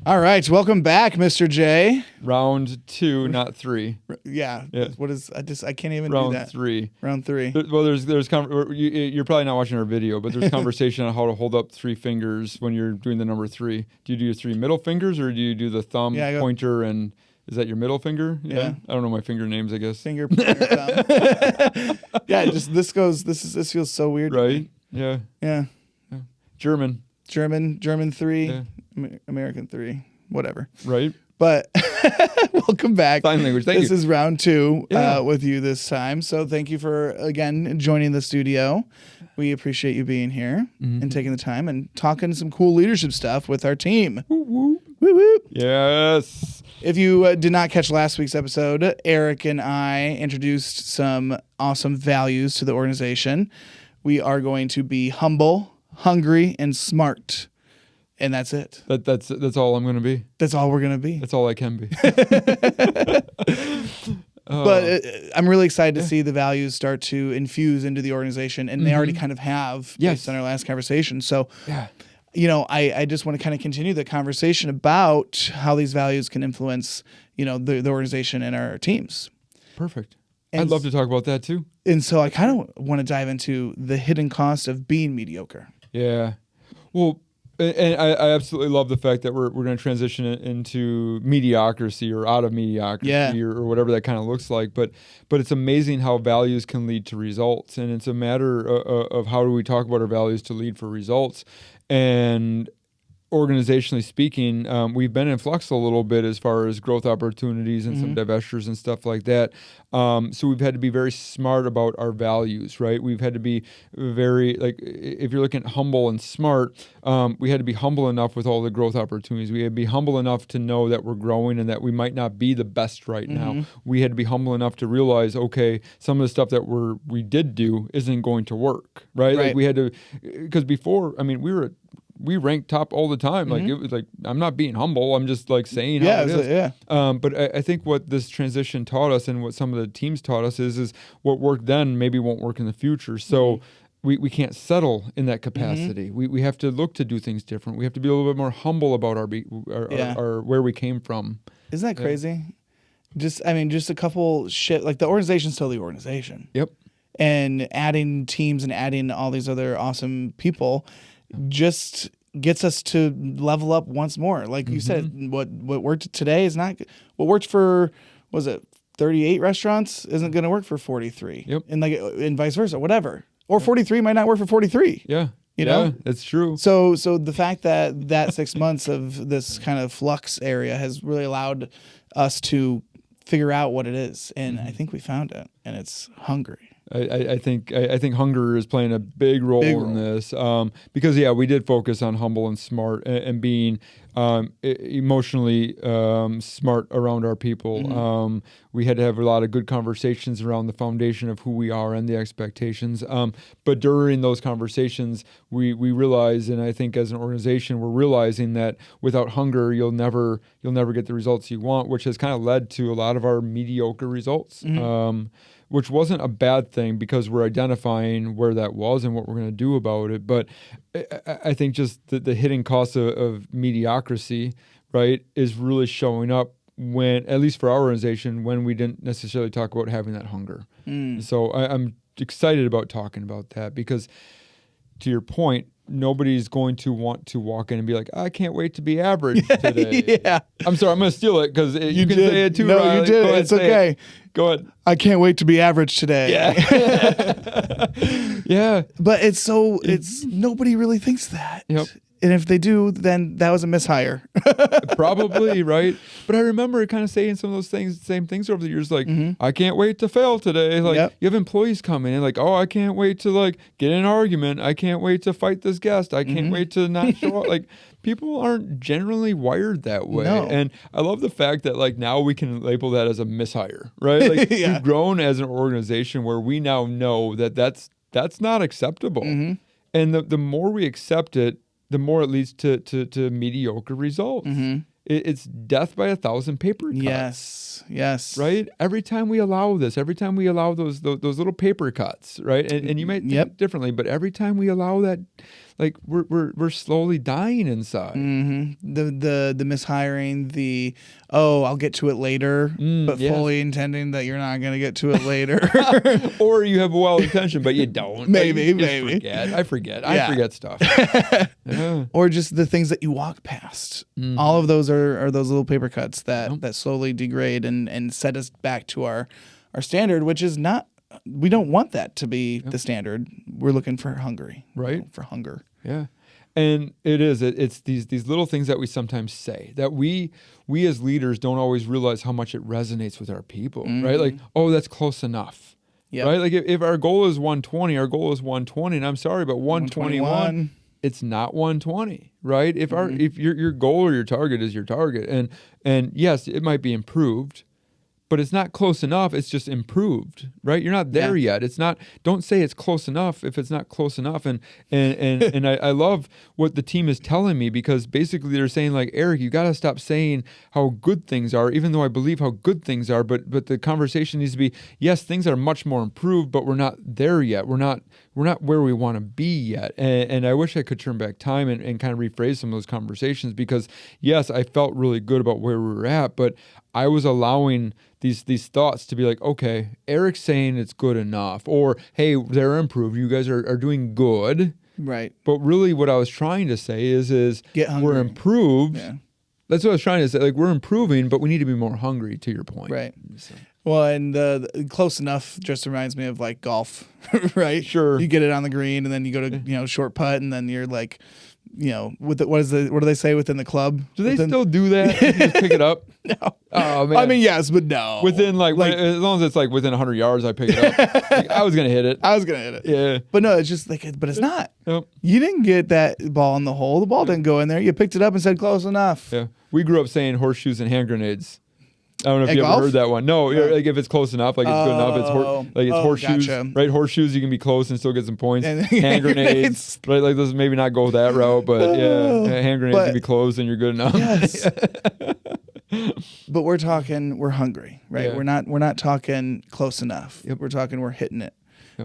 All right, welcome back, Mr. J. Round 2, not 3. Yeah. What is? I can't even Round do that. 3. Round 3. Well, you're probably not watching our video, but there's conversation on how to hold up 3 fingers when you're doing the number 3. Do you do your 3 middle fingers, or do you do the thumb, pointer, and is that your middle finger? Yeah. I don't know my finger names, I guess. Finger, pointer, thumb. Yeah. This feels so weird. Right. Yeah. Yeah. German 3. Yeah. American 3. Whatever. Right. But welcome back. Sign language. Thank you. This is round 2 with you this time. So thank you for, again, joining the studio. We appreciate you being here and taking the time and talking some cool leadership stuff with our team. Woo woo. Woo woo. Yes. If you did not catch last week's episode, Eric and I introduced some awesome values to the organization. We are going to be humble, hungry, and smart. And that's it. That's all I'm going to be. That's all we're going to be. That's all I can be. But I'm really excited to see the values start to infuse into the organization, and they already kind of have based on our last conversation. So, I just want to kind of continue the conversation about how these values can influence, the organization and our teams. Perfect. I'd love to talk about that too. And so I kind of want to dive into the hidden cost of being mediocre. Yeah. Well, and I absolutely love the fact that we're going to transition it into mediocrity or out of mediocrity or whatever that kind of looks like. But it's amazing how values can lead to results. And it's a matter of how do we talk about our values to lead for results. And organizationally speaking, we've been in flux a little bit as far as growth opportunities and some divestitures and stuff like that. So we've had to be very smart about our values, right? We've had to be very, if you're looking at humble and smart, we had to be humble enough with all the growth opportunities. We had to be humble enough to know that we're growing and that we might not be the best right now. We had to be humble enough to realize, okay, some of the stuff that we did do isn't going to work, right? Like we had to, because before, we ranked top all the time. Like it was like, I'm not being humble. I'm just like saying how it is. But I think what this transition taught us and what some of the teams taught us is what worked then maybe won't work in the future. So we can't settle in that capacity. We have to look to do things different. We have to be a little bit more humble about our where we came from. Isn't that crazy? Just a couple like the organization's still the organization. Yep. And adding teams and adding all these other awesome people just gets us to level up once more. Like you said, what worked today is not what worked for, was it 38 restaurants isn't going to work for 43. Yep. And vice versa, whatever. Or 43 might not work for 43. Yeah. You know? That's true. So the fact that 6 months of this kind of flux area has really allowed us to figure out what it is. And I think we found it, and it's hungry. I think hunger is playing a big role in this because we did focus on humble and smart and being emotionally smart around our people. We had to have a lot of good conversations around the foundation of who we are and the expectations. But during those conversations, we realized, and I think as an organization, we're realizing that without hunger, you'll never get the results you want, which has kind of led to a lot of our mediocre results. Which wasn't a bad thing because we're identifying where that was and what we're going to do about it. But I think just the hidden cost of mediocrity, right, is really showing up when, at least for our organization, when we didn't necessarily talk about having that hunger. So I'm excited about talking about that because, to your point, nobody's going to want to walk in and be like, I can't wait to be average today. I'm sorry, I'm going to steal it because you can say it too. No, Riley. you did. It's okay. Go ahead. I can't wait to be average today. Yeah. But it's nobody really thinks that. Yep. And if they do, then that was a mishire. Probably, right? But I remember kind of saying some of those same things over the years, like, I can't wait to fail today. Like, you have employees coming in, like, oh, I can't wait to, like, get in an argument. I can't wait to fight this guest. I can't wait to not show up. Like, people aren't generally wired that way. No. And I love the fact that, like, now we can label that as a mishire, right? Like, we've grown as an organization where we now know that that's not acceptable. And the more we accept it, the more it leads to mediocre results. It's death by 1,000 paper cuts. Yes. Right? Every time we allow this, every time we allow those little paper cuts, right? And you might think differently, but every time we allow that like we're slowly dying inside. The mishiring, I'll get to it later, but fully intending that you're not going to get to it later. Or you have a well intention, but you don't. maybe. I forget stuff. Or just the things that you walk past. All of those are those little paper cuts that slowly degrade and set us back to our standard, which is not. We don't want that to be the standard. We're looking for Hungary, right? For hunger. Yeah. And it's these little things that we sometimes say that we as leaders don't always realize how much it resonates with our people, right? Like, oh, that's close enough, right? Like if our goal is 120, our goal is 120, and I'm sorry, but 121, it's not 120, right? If if your goal or your target is your target, and yes, it might be improved, but it's not close enough. It's just improved, right? You're not there yet. It's not. Don't say it's close enough if it's not close enough. And I love what the team is telling me, because basically they're saying, like, Eric, you got to stop saying how good things are, even though I believe how good things are. But the conversation needs to be, yes, things are much more improved, but we're not there yet. We're not where we want to be yet. And I wish I could turn back time and kind of rephrase some of those conversations, because yes, I felt really good about where we were at, but I was allowing these thoughts to be like, okay, Eric's saying it's good enough, or hey, they're improved. You guys are doing good. Right. But really what I was trying to say is we're improved. Yeah. That's what I was trying to say. Like, we're improving, but we need to be more hungry, to your point. Right. So. Well, and the close enough just reminds me of like golf, right? Sure. You get it on the green and then you go to, short putt, and then you're like, what do they say within the club? Do they still do that? You just pick it up? No. Oh, man. I mean, yes, but no. Within as long as it's like within 100 yards, I pick it up. Like, I was going to hit it. Yeah. But no, it's just like, but it's not. Nope. You didn't get that ball in the hole. The ball didn't go in there. You picked it up and said close enough. Yeah. We grew up saying horseshoes and hand grenades. I don't know if At you golf? ever heard that one. No, like if it's close enough, like it's good enough. It's horseshoes, gotcha. right? Horseshoes, you can be close and still get some points. And hand grenades, right? Like, let's maybe not go that route, but hand grenades can be closed and you're good enough. Yes. But we're hungry, right? Yeah. We're not talking close enough. Yep. We're talking we're hitting it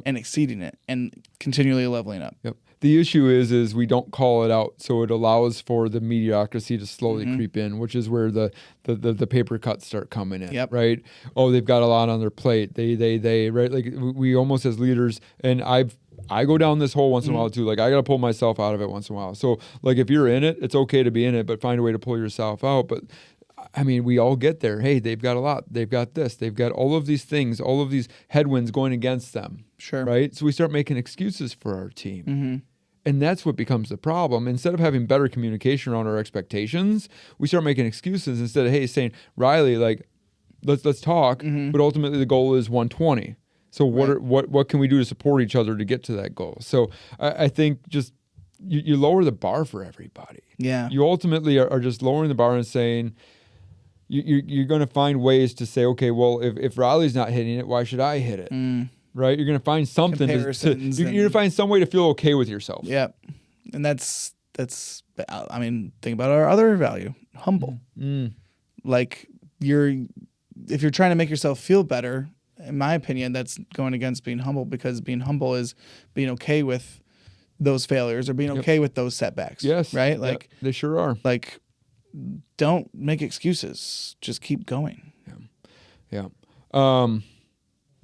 and exceeding it and continually leveling up. Yep. The issue is we don't call it out, so it allows for the mediocrity to slowly creep in, which is where the paper cuts start coming in. Yep. Right? Oh, they've got a lot on their plate. They right, like we almost as leaders, and I go down this hole once in a while too. Like, I got to pull myself out of it once in a while. So like, if you're in it, it's okay to be in it, but find a way to pull yourself out. But I mean, we all get there. Hey, they've got a lot. They've got this. They've got all of these things, all of these headwinds going against them. Sure. Right? So we start making excuses for our team. And that's what becomes the problem. Instead of having better communication around our expectations, we start making excuses instead of, hey, saying, Riley, like, let's talk, but ultimately the goal is 120. So what can we do to support each other to get to that goal? So I think just you lower the bar for everybody. Yeah. You ultimately are just lowering the bar and saying, you're going to find ways to say, okay, well, if Riley's not hitting it, why should I hit it? Right? You're going to find something you're going to find some way to feel okay with yourself. Yeah. And that's I mean, think about our other value, humble. Like, if you're trying to make yourself feel better, in my opinion, that's going against being humble, because being humble is being okay with those failures or being okay with those setbacks. Yes. Right? Like, they sure are. Like, don't make excuses. Just keep going. Yeah.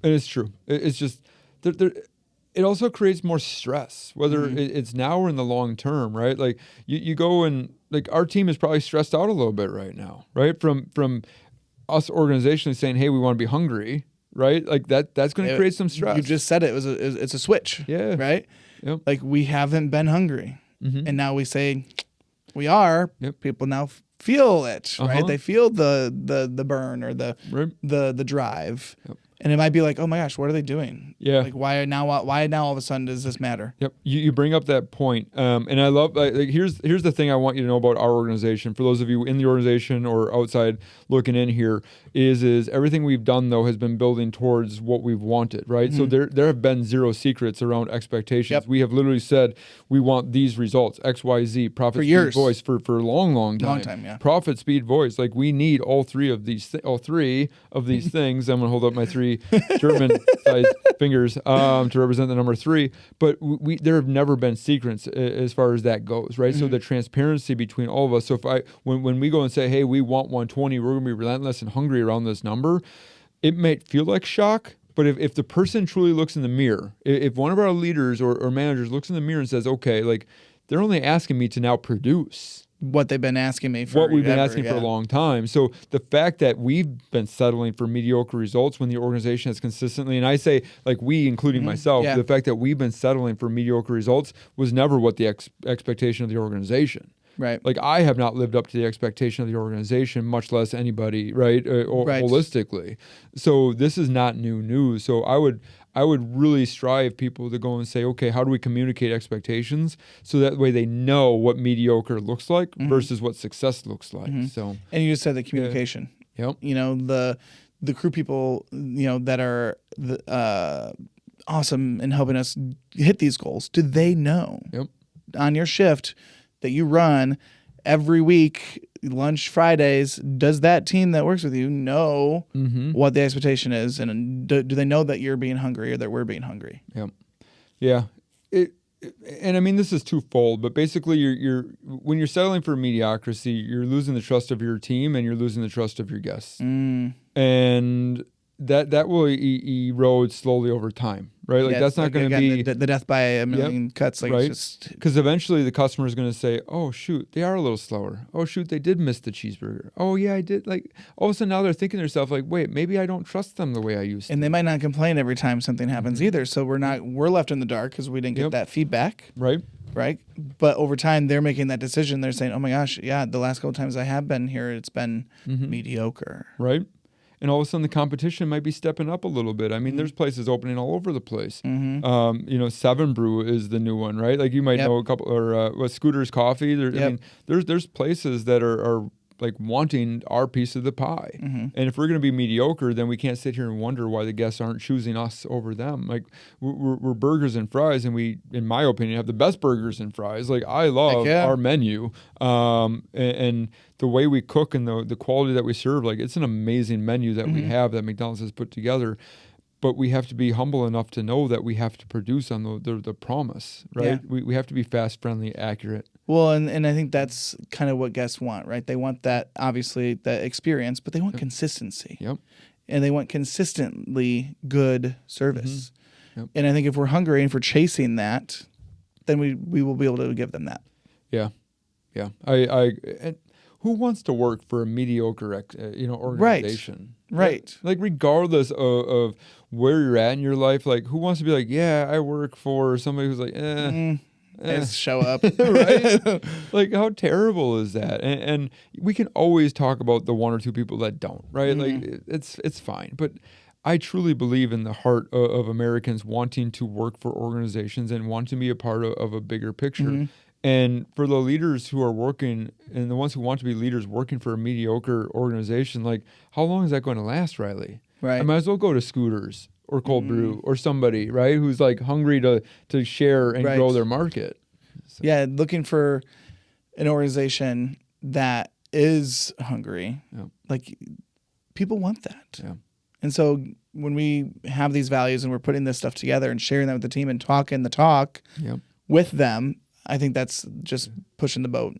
And it's true. It's just it also creates more stress, whether it's now or in the long term, right? Like, you go and, like, our team is probably stressed out a little bit right now, right? From us organizationally saying, hey, we want to be hungry, right? Like, that's going to create some stress. You just said it. It's a switch. Yeah. Right? Yep. Like, we haven't been hungry. And now we say we are. Yep. People now feel it, right? They feel the burn or the drive. Yep. And it might be like, oh my gosh, what are they doing? Yeah. Like, why now all of a sudden does this matter? Yep. You bring up that point. And I love, like, here's the thing I want you to know about our organization. For those of you in the organization or outside looking in here, is everything we've done, though, has been building towards what we've wanted, right? So there have been zero secrets around expectations. Yep. We have literally said we want these results, X, Y, Z, profit, for speed, years. voice, for a long time. Long time, yeah. Profit, speed, voice. Like, we need all three of these things. I'm going to hold up my three 3 German-sized fingers to represent the number 3. But there have never been secrets as far as that goes, right? So the transparency between all of us. So when we go and say, hey, we want 120, we're going to be relentless and hungry around this number, it might feel like shock. But if the person truly looks in the mirror, if one of our leaders or managers looks in the mirror and says, okay, like they're only asking me to now produce what they've been asking me for what we've been asking for a long time. So the fact that we've been settling for mediocre results when the organization has consistently, and I say like we, including myself, the fact that we've been settling for mediocre results was never what the expectation of the organization. Right. Like I have not lived up to the expectation of the organization, much less anybody, right? Or holistically. So this is not new news. So I would really strive people to go and say, okay, how do we communicate expectations so that way they know what mediocre looks like versus what success looks like. So, and you just said the communication. Yep. You know, the crew people, you know, that are awesome in helping us hit these goals. Do they know on your shift that you run every week, lunch Fridays, does that team that works with you know what the expectation is? And do they know that you're being hungry or that we're being hungry? Yep. Yeah. And I mean, this is twofold, but basically you're when you're settling for mediocrity, you're losing the trust of your team and you're losing the trust of your guests. And that will erode slowly over time, right? Like that's not going to be the death by a million cuts, like right? it's just because eventually the customer is going to say, "Oh shoot, they are a little slower. Oh shoot, they did miss the cheeseburger. Oh yeah, I did." Like all of a sudden now they're thinking to themselves, like, "Wait, maybe I don't trust them the way I used to." And they might not complain every time something happens either. So we're left in the dark because we didn't get that feedback, right? But over time they're making that decision. They're saying, "Oh my gosh, yeah, the last couple times I have been here, it's been mediocre." Right. And all of a sudden, the competition might be stepping up a little bit. I mean, there's places opening all over the place. You know, Seven Brew is the new one, right? Like you might know a couple, or Scooter's Coffee. I mean, there's places that are like wanting our piece of the pie. And if we're going to be mediocre, then we can't sit here and wonder why the guests aren't choosing us over them. Like we're burgers and fries, and we, in my opinion, have the best burgers and fries. Like I love our menu, and the way we cook and the quality that we serve. Like it's an amazing menu that we have that McDonald's has put together. But we have to be humble enough to know that we have to produce on the promise, right? Yeah. We have to be fast, friendly, accurate. Well, and I think that's kind of what guests want, right? They want that, obviously, that experience, but they want consistency. And they want consistently good service. And I think if we're hungry and if we're chasing that, then we will be able to give them that. Yeah. And who wants to work for a mediocre, organization? Right. Like regardless of where you're at in your life, like who wants to be like, yeah, I work for somebody who's like, show up. Right? Like how terrible is that? And we can always talk about the one or two people that don't, right? Like it's fine. But I truly believe in the heart of Americans wanting to work for organizations and want to be a part of a bigger picture. And for the leaders who are working and the ones who want to be leaders working for a mediocre organization, like how long is that going to last, Riley? Right. I might as well go to Scooters or Cold Brew or somebody, right, who's like hungry to share and grow their market. So. Yeah, looking for an organization that is hungry. Like people want that. And so when we have these values and we're putting this stuff together and sharing that with the team and talking the talk with them, I think that's just pushing the boat,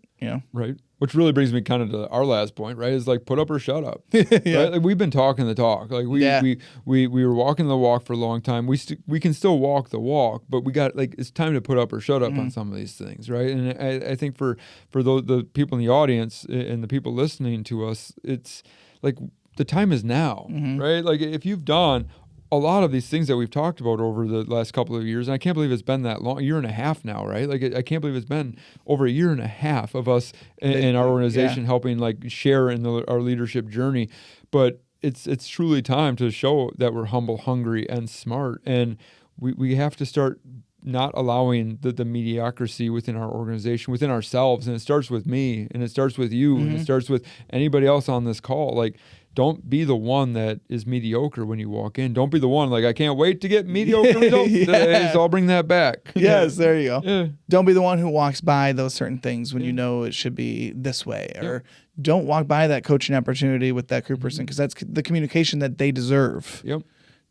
Right. Which really brings me kind of to our last point, right? Is like put up or shut up. Right? Like we've been talking the talk. Like we were walking the walk for a long time. We can still walk the walk, but we got like it's time to put up or shut up on some of these things, right? And I think for the people in the audience and the people listening to us, it's like the time is now, right? Like if you've done a lot of these things that we've talked about over the last couple of years, and I can't believe it's been that long, a year and a half now, right? Like I can't believe it's been over a year and a half of us in our organization helping like share in our leadership journey. But it's truly time to show that we're humble, hungry, and smart. And we have to start not allowing the mediocrity within our organization, within ourselves. And it starts with me, and it starts with you, and it starts with anybody else on this call. Like, don't be the one that is mediocre when you walk in. Don't be the one like, I can't wait to get mediocre results today, so I'll bring that back. Yes, there you go. Yeah. Don't be the one who walks by those certain things when you know it should be this way. Or don't walk by that coaching opportunity with that crew person because that's the communication that they deserve.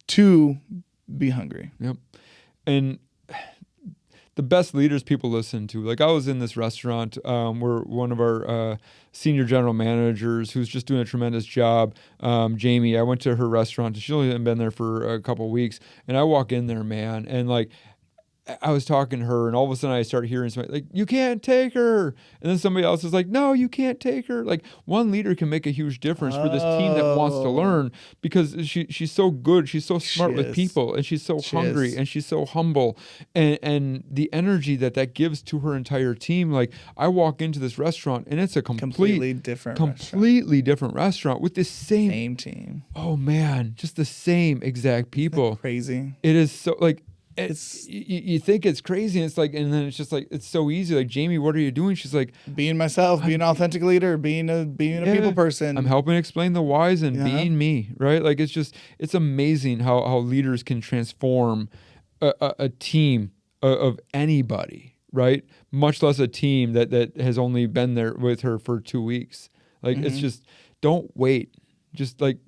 to be hungry. Yep. And the best leaders people listen to. Like I was in this restaurant where one of our senior general managers, who's just doing a tremendous job, Jamie, I went to her restaurant. She's only been there for a couple of weeks. And I walk in there, man, and like, I was talking to her, and all of a sudden I start hearing somebody like, "You can't take her," and then somebody else is like, "No, you can't take her." Like one leader can make a huge difference for this team that wants to learn, because she's so good, she's so smart with people, and she's so hungry, and she's so humble, and the energy that gives to her entire team. Like I walk into this restaurant, and it's a completely different restaurant with the same team. Oh man, just the same exact people. Crazy. It is so like. You think it's crazy, and it's like, and then it's just like, it's so easy. Like, Jamie, what are you doing? She's like, being myself, being an authentic leader, being a people person. I'm helping explain the whys and being me, right? Like it's amazing how leaders can transform a team of anybody, right? Much less a team that has only been there with her for 2 weeks. Like it's just, don't wait. Just like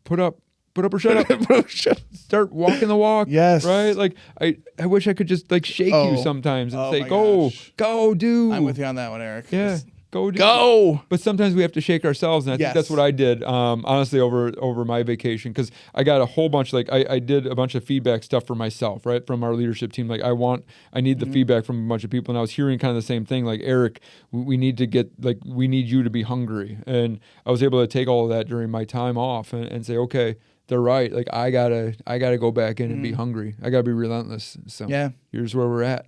put up or shut up. Start walking the walk. Yes. Right? Like I wish I could just like shake you sometimes and say, go do. I'm with you on that one, Eric. Yeah. Go do. Go. But sometimes we have to shake ourselves. And I think that's what I did, honestly, over my vacation. Because I got a whole bunch, like I did a bunch of feedback stuff for myself, right? From our leadership team. Like I need the feedback from a bunch of people. And I was hearing kind of the same thing. Like, Eric, we need you to be hungry. And I was able to take all of that during my time off and say, okay, they're right. Like I gotta go back in and be hungry. I gotta be relentless. So here's where we're at.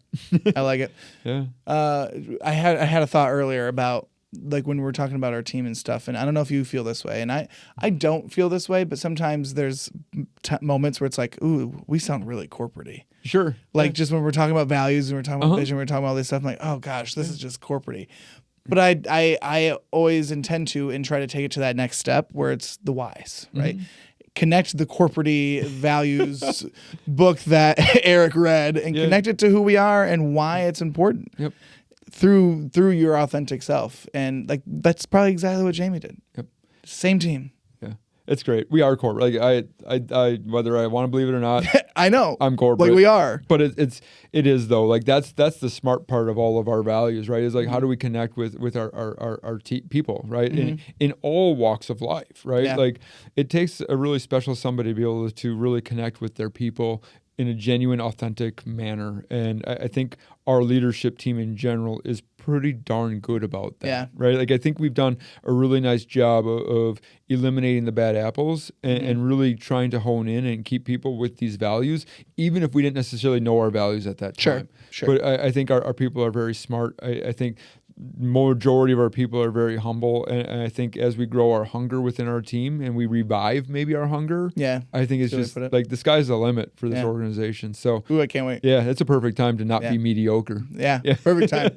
I like it. Yeah. I had a thought earlier about like when we're talking about our team and stuff, and I don't know if you feel this way, and I don't feel this way, but sometimes there's moments where it's like, ooh, we sound really corporate-y. Sure. Like just when we're talking about values and we're talking about vision, we're talking about all this stuff, I'm like, oh gosh, this is just corporate-y. But I always intend to and try to take it to that next step where it's the whys, right? Connect the corporate values book that Eric read and connect it to who we are and why it's important through your authentic self. And like that's probably exactly what Jamie did. Yep. Same team. Yeah. It's great. We are corporate. Like I whether I want to believe it or not, I know I'm corporate. Like we are. But it is though. Like that's the smart part of all of our values, right? Is like how do we connect with our people, right? In all walks of life, right? Yeah. Like it takes a really special somebody to be able to really connect with their people in a genuine, authentic manner. And I think our leadership team in general is pretty darn good about that, right? Like I think we've done a really nice job of eliminating the bad apples and really trying to hone in and keep people with these values, even if we didn't necessarily know our values at that time. Sure. But I think our people are very smart. I think majority of our people are very humble, and I think as we grow our hunger within our team and we revive maybe our hunger, I think it's just like the sky's the limit for this organization. So I can't wait. Yeah, it's a perfect time to not be mediocre. Yeah, perfect time.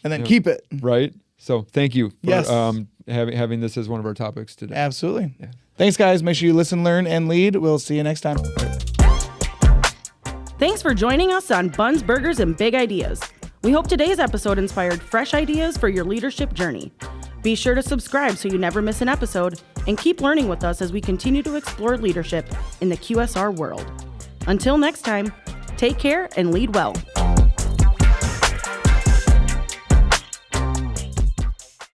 And then keep it. Right. So thank you for having this as one of our topics today. Absolutely. Yeah. Thanks, guys. Make sure you listen, learn, and lead. We'll see you next time. Thanks for joining us on Buns, Burgers, and Big Ideas. We hope today's episode inspired fresh ideas for your leadership journey. Be sure to subscribe so you never miss an episode, and keep learning with us as we continue to explore leadership in the QSR world. Until next time, take care and lead well.